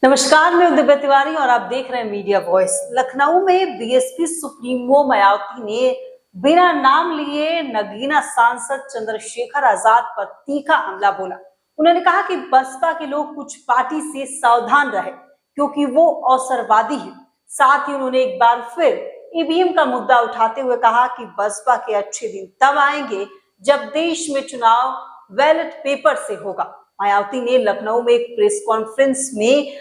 नमस्कार, मैं दिव्या तिवारी और आप देख रहे हैं मीडिया वॉइस। लखनऊ में बीएसपी सुप्रीमो मायावती ने बिना नाम लिए नगीना सांसद चंद्रशेखर आजाद पर तीखा हमला बोला। उन्होंने कहा कि बसपा के लोग कुछ पार्टी से सावधान रहे क्योंकि वो अवसरवादी है। साथ ही उन्होंने एक बार फिर ईवीएम का मुद्दा उठाते हुए कहा कि बसपा के अच्छे दिन तब आएंगे जब देश में चुनाव बैलेट पेपर से होगा। मायावती ने लखनऊ में एक प्रेस कॉन्फ्रेंस में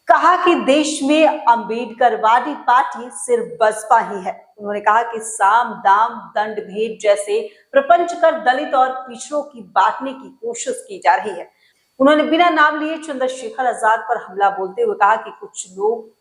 कहा कि देश में अंबेडकरवादी पार्टी सिर्फ बसपा ही है। उन्होंने कहा कि साम दाम दंड भेद जैसे प्रपंच कर दलित और पिछड़ों की बांटने की कोशिश की जा रही है। उन्होंने बिना नाम लिए चंद्रशेखर आजाद पर हमला बोलते हुए कहा कि कुछ लोग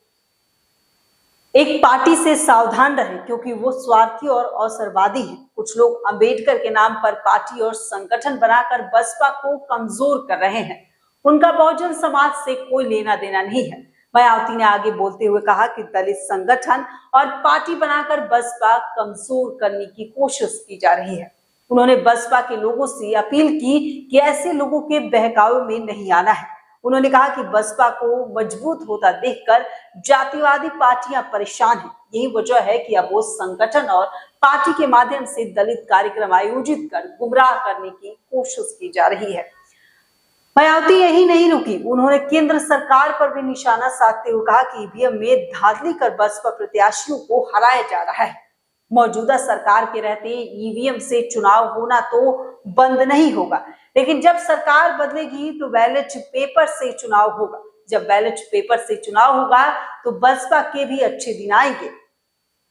एक पार्टी से सावधान रहे क्योंकि वो स्वार्थी और अवसरवादी है। कुछ लोग अंबेडकर के नाम पर पार्टी और संगठन बनाकर बसपा को कमजोर कर रहे हैं। उनका बहुजन समाज से कोई लेना देना नहीं है। मायावती ने आगे बोलते हुए कहा कि दलित संगठन और पार्टी बनाकर बसपा कमजोर करने की कोशिश की जा रही है। उन्होंने बसपा के लोगों से अपील की कि ऐसे लोगों के बहकावे में नहीं आना है। उन्होंने कहा कि बसपा को मजबूत होता देखकर जातिवादी पार्टियां परेशान हैं। यही वजह है कि अब वो संगठन और पार्टी के माध्यम से दलित कार्यक्रम आयोजित कर गुमराह करने की कोशिश की जा रही है। मायावती यही नहीं रुकी, उन्होंने केंद्र सरकार पर भी निशाना साधते हुए कहा कि ईवीएम में धांधली कर बसपा प्रत्याशियों को हराया जा रहा है। मौजूदा सरकार के रहते ईवीएम से चुनाव होना तो बंद नहीं होगा, लेकिन जब सरकार बदलेगी तो बैलेट पेपर से चुनाव होगा। जब बैलेट पेपर से चुनाव होगा तो बसपा के भी अच्छे दिन आएंगे।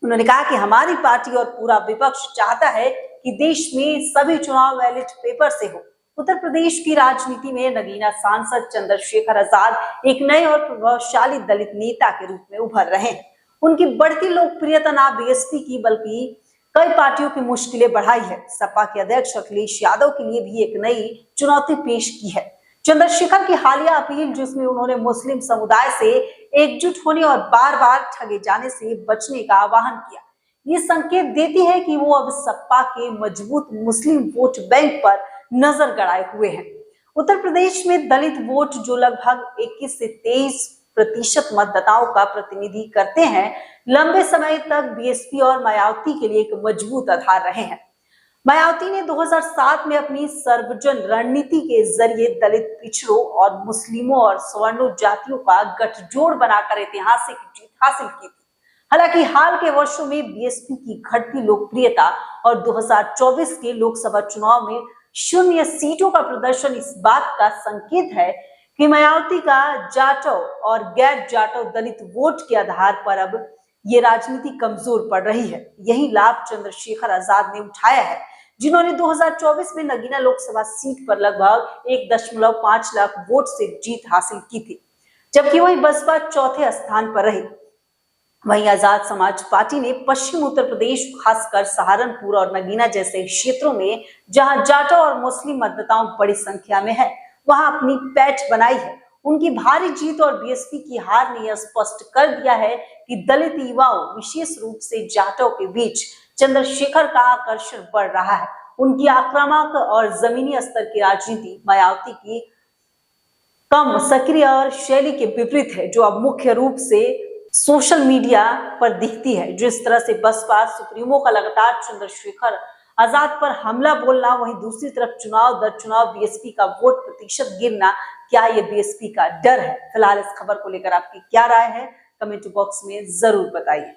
उन्होंने कहा कि हमारी पार्टी और पूरा विपक्ष चाहता है कि देश में सभी चुनाव बैलेट पेपर से हो। उत्तर प्रदेश की राजनीति में नगीना सांसद चंद्रशेखर आजाद एक नए और प्रभावशाली दलित नेता के रूप में उभर रहे हैं। उनकी बढ़ती लोकप्रियता ना बीएसपी की बल्कि कई पार्टियों की मुश्किलें बढ़ाई है। सपा के अध्यक्ष अखिलेश यादव के लिए भी एक नई चुनौती पेश की है। चंद्रशेखर की हालिया अपील, जिसमें उन्होंने मुस्लिम समुदाय से एकजुट होने और बार बार ठगे जाने से बचने का आह्वान किया, ये संकेत देती है कि वो अब सपा के मजबूत मुस्लिम वोट बैंक पर नजर गड़ाए हुए हैं। उत्तर प्रदेश में दलित वोट, जो लगभग 21 से 23% मतदाताओं का प्रतिनिधि करते हैं, लंबे समय तक बीएसपी और मायावती के लिए एक मजबूत आधार रहे हैं। मायावती ने 2007 में अपनी सर्वजन रणनीति के जरिए दलित पिछड़ों और मुस्लिमों और सवर्णों जातियों का गठजोड़ बनाकर ऐतिहासिक जीत हासिल की थी। हालांकि हाल के वर्षों में बीएसपी की घटती लोकप्रियता और 2024 के लोकसभा चुनाव में 0 सीटों का प्रदर्शन इस बात का संकेत है कि मायावती का जाटव और गैर जाटव दलित वोट के आधार पर अब ये राजनीति कमजोर पड़ रही है। यही लाभ चंद्रशेखर आजाद ने उठाया है, जिन्होंने 2024 में नगीना लोकसभा सीट पर लगभग 1.5 लाख वोट से जीत हासिल की थी, जबकि वही बसपा चौथे स्थान पर रही। वहीं आजाद समाज पार्टी ने पश्चिम उत्तर प्रदेश, खासकर सहारनपुर और नगीना जैसे क्षेत्रों में जहां जाटव और मुस्लिम मतदाताओं बड़ी संख्या में है, वहां अपनी पैठ बनाई है। उनकी भारी जीत और बीएसपी की हार ने यह स्पष्ट कर दिया है कि दलित युवाओं, विशेष रूप से जाटव के बीच चंद्रशेखर का आकर्षण बढ़ रहा है। उनकी आक्रामक और जमीनी स्तर की राजनीति मायावती की कम सक्रिय और शैली के विपरीत है, जो अब मुख्य रूप से सोशल मीडिया पर दिखती है। जिस तरह से बसपा सुप्रीमो का लगातार चंद्रशेखर आजाद पर हमला बोलना, वहीं दूसरी तरफ चुनाव दर चुनाव बीएसपी का वोट प्रतिशत गिरना, क्या ये बीएसपी का डर है? फिलहाल इस खबर को लेकर आपकी क्या राय है? कमेंट बॉक्स में जरूर बताइए।